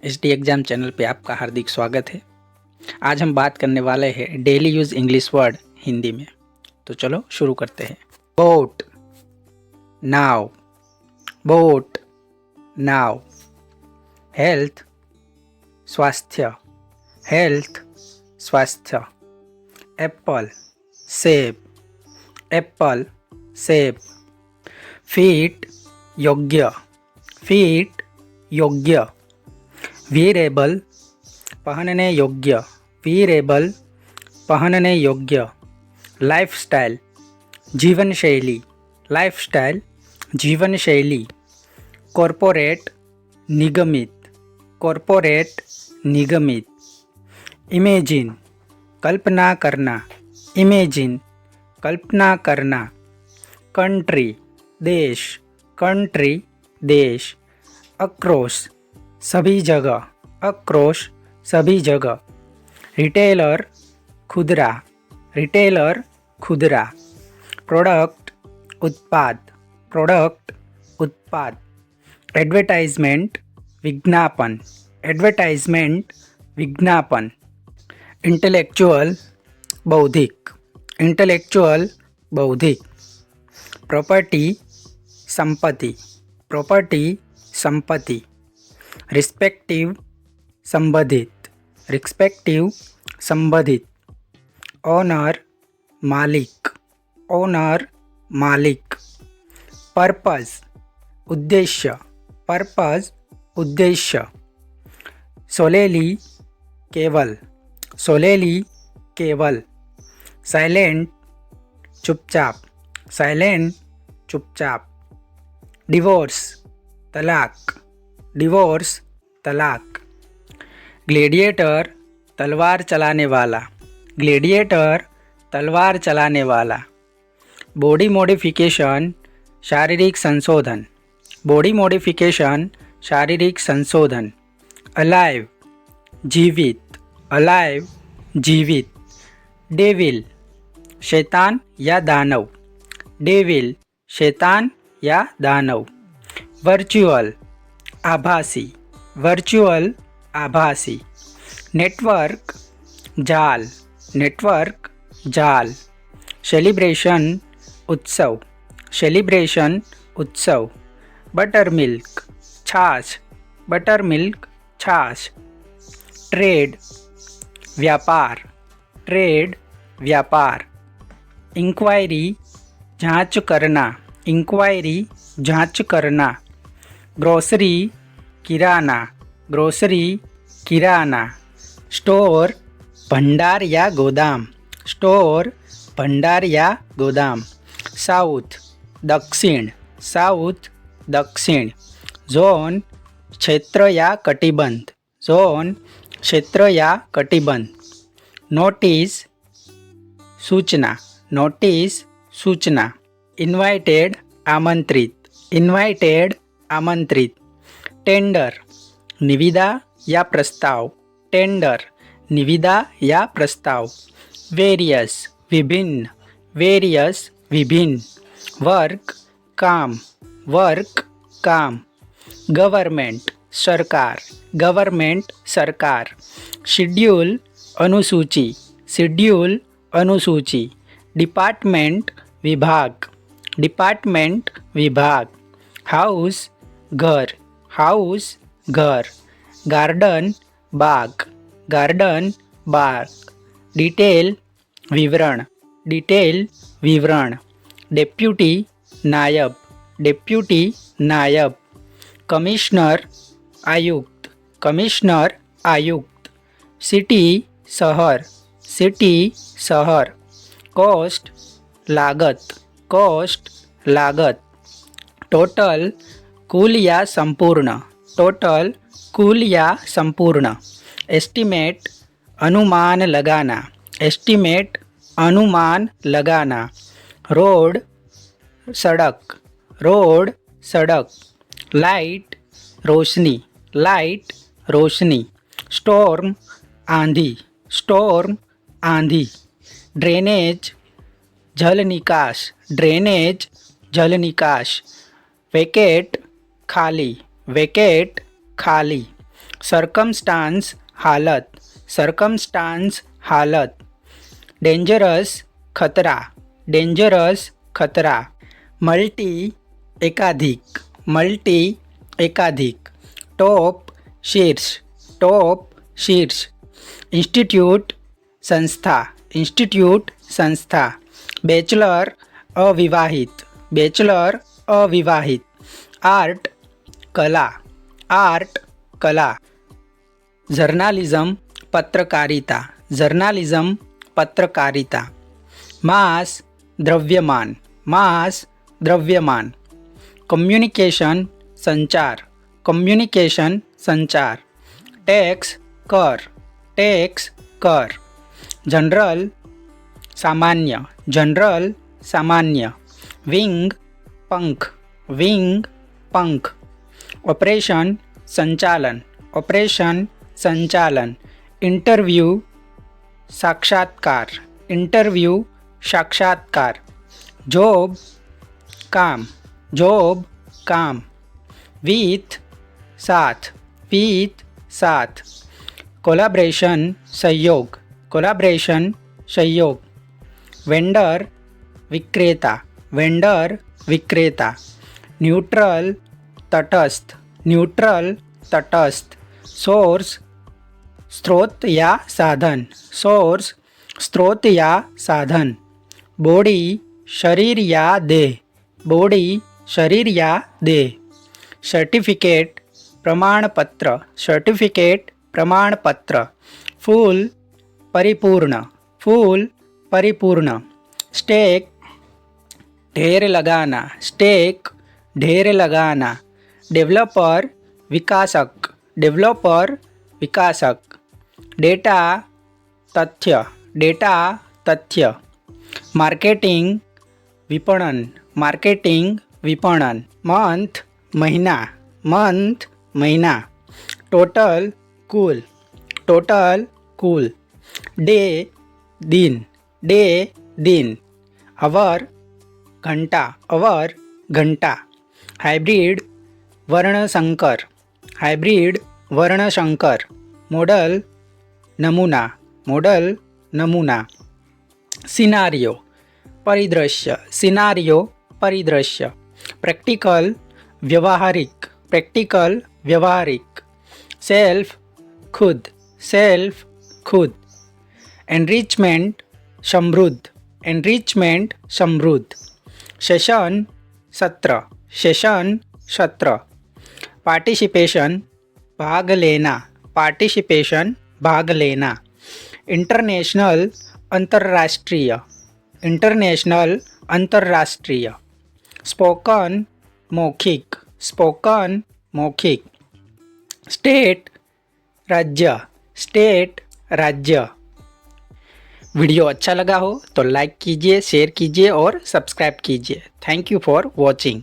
HD exam channel पे आपका हार्दिक स्वागत है। आज हम बात करने वाले हैं daily use English word Hindi में। तो चलो शुरू करते हैं। बोट, नाव, बोट, नाव। हेल्थ, स्वास्थ्य, हेल्थ, स्वास्थ्य। एप्पल, सेब, एप्पल, सेब। फीट, योग्य, फीट, योग्य। वीरेबल, पहनने योग्य, वीरेबल, पहनने योग्य। लाइफस्टाइल, जीवन शैली, लाइफस्टाइल, जीवन शैली। कॉर्पोरेट, निगमित, कॉर्पोरेट, निगमित। इमेजिन, कल्पना करना, इमेजिन, कल्पना करना। कंट्री, देश, कंट्री, देश। अक्रॉस, सभी जगह, अक्रॉस, सभी जगह। रिटेलर, खुदरा, रिटेलर, खुदरा। प्रोडक्ट, उत्पाद, प्रोडक्ट, उत्पाद। एडवर्टाइजमेंट, विज्ञापन, एडवर्टाइजमेंट, विज्ञापन। इंटेलेक्चुअल, बौद्धिक, इंटेलेक्चुअल, बौद्धिक। प्रॉपर्टी, संपत्ति, प्रॉपर्टी, संपत्ति। रिस्पेक्टिव, संबंधित, रिस्पेक्टिव, संबंधित। ऑनर, मालिक, ऑनर, मालिक। पर्पस, उद्देश्य, पर्पस, उद्देश्य। सोलेली, केवल, सोलेली, केवल। साइलेंट, चुपचाप, साइलेंट, चुपचाप। डिवोर्स, तलाक, डिवोर्स, तलाक। ग्लेडिएटर, तलवार चलाने वाला, ग्लेडिएटर, तलवार चलाने वाला। बॉडी मॉडिफिकेशन, शारीरिक संशोधन, बॉडी मॉडिफिकेशन, शारीरिक संशोधन। अलाइव, जीवित, अलाइव, जीवित। डेविल, शैतान या दानव, डेविल, शैतान या दानव। वर्चुअल, आभासी, वर्चुअल, आभासी। नेटवर्क, जाल, नेटवर्क, जाल। सेलिब्रेशन, उत्सव, सेलिब्रेशन, उत्सव। बटर मिल्क, छाछ, बटर मिल्क, छाछ। ट्रेड, व्यापार, ट्रेड, व्यापार। इंक्वायरी, जांच करना, इंक्वायरी, जांच करना। ग्रोसरी, किराना, ग्रोसरी, किराना। स्टोर, भंडार या गोदाम, स्टोर, भंडार या गोदाम। साउथ, दक्षिण, साउथ, दक्षिण। जोन, क्षेत्र या कटिबंध, जोन, क्षेत्र या कटिबंध। नोटिस, सूचना, नोटिस, सूचना। इन्वाइटेड, आमंत्रित, इन्वाइटेड, आमंत्रित। टेंडर, निविदा या प्रस्ताव, टेंडर, निविदा या प्रस्ताव। वेरियस, विभिन्न, वेरियस, विभिन्न। वर्क, काम, वर्क, काम। गवर्नमेंट, सरकार, गवर्नमेंट, सरकार। शेड्यूल, अनुसूची, शेड्यूल, अनुसूची। डिपार्टमेंट, विभाग, डिपार्टमेंट, विभाग। हाउस, घर, हाउस, घर। गार्डन, बाग, गार्डन, बाग। डिटेल, विवरण, डिटेल, विवरण। डेप्यूटी, नायब, डेप्यूटी, नायब। कमिश्नर, आयुक्त, कमिश्नर, आयुक्त। सिटी, शहर, सिटी, शहर। कॉस्ट, लागत, कॉस्ट, लागत। टोटल, कुल या संपूर्ण, टोटल, कुल या संपूर्ण। एस्टिमेट, अनुमान लगाना, एस्टिमेट, अनुमान लगाना। रोड, सड़क, रोड, सड़क। लाइट, रोशनी, लाइट, रोशनी। स्टॉर्म, आंधी, स्टॉर्म, आंधी। ड्रेनेज, जल निकास, ड्रेनेज, जल निकास। वेकेट, खाली, वेकेट, खाली। सर्कमस्टांस हालत, सर्कमस्टांस हालत। डेंजरस खतरा, डेंजरस खतरा। मल्टी एकाधिक, मल्टी एकाधिक। टॉप शीर्ष, टॉप शीर्ष। इंस्टीट्यूट संस्था, इंस्टीट्यूट संस्था। बैचलर अविवाहित, बैचलर अविवाहित। आर्ट कला, आर्ट कला। जर्नालिज्म पत्रकारिता, जर्नालिज्म पत्रकारिता। मास द्रव्यमान, मास द्रव्यमान। कम्युनिकेशन संचार, कम्युनिकेशन संचार। टैक्स कर, टैक्स कर। जनरल सामान्य, जनरल सामान्य। विंग पंख, विंग पंख। ऑपरेशन संचालन, ऑपरेशन संचालन। इंटरव्यू साक्षात्कार, इंटरव्यू साक्षात्कार। जॉब काम, जॉब काम। विथ साथ, विथ साथ। कोलैबोरेशन सहयोग, कोलैबोरेशन सहयोग। वेंडर विक्रेता, वेंडर विक्रेता। न्यूट्रल तटस्थ, न्यूट्रल तटस्थ। सोर्स स्रोत या साधन, सोर्स स्रोत या साधन। बॉडी शरीर या देह, बॉडी शरीर या देह। सर्टिफिकेट प्रमाणपत्र, सर्टिफिकेट प्रमाणपत्र। फूल परिपूर्ण, फूल परिपूर्ण। स्टेक ढेर लगाना, स्टेक ढेर लगाना। डेवलपर विकासक, डेवलपर विकासक। डेटा तथ्य, डेटा तथ्य। मार्केटिंग विपणन, मार्केटिंग विपणन। मंथ महीना, मंथ महीना। टोटल कुल, टोटल कुल। डे दिन, डे दिन। अवर घंटा, अवर घंटा। हाइब्रिड वर्णसंकर, हाइब्रिड वर्णसंकर। मॉडल नमूना, मॉडल नमूना। सिनारियो परिदृश्य, सिनारियो परिदृश्य। प्रैक्टिकल व्यवहारिक, प्रैक्टिकल व्यवहारिक। सेल्फ खुद, सेल्फ खुद। एनरिचमेंट समृद्ध, एनरिचमेंट समृद्ध। सेशन सत्र, सेशन सत्र। पार्टिसिपेशन भाग लेना, पार्टिसिपेशन भाग लेना। इंटरनेशनल अंतर्राष्ट्रीय, इंटरनेशनल अंतर्राष्ट्रीय। स्पोकन मौखिक, स्पोकन मौखिक। स्टेट राज्य, स्टेट राज्य। वीडियो अच्छा लगा हो तो लाइक कीजिए, शेयर कीजिए और सब्सक्राइब कीजिए। Thank you for watching.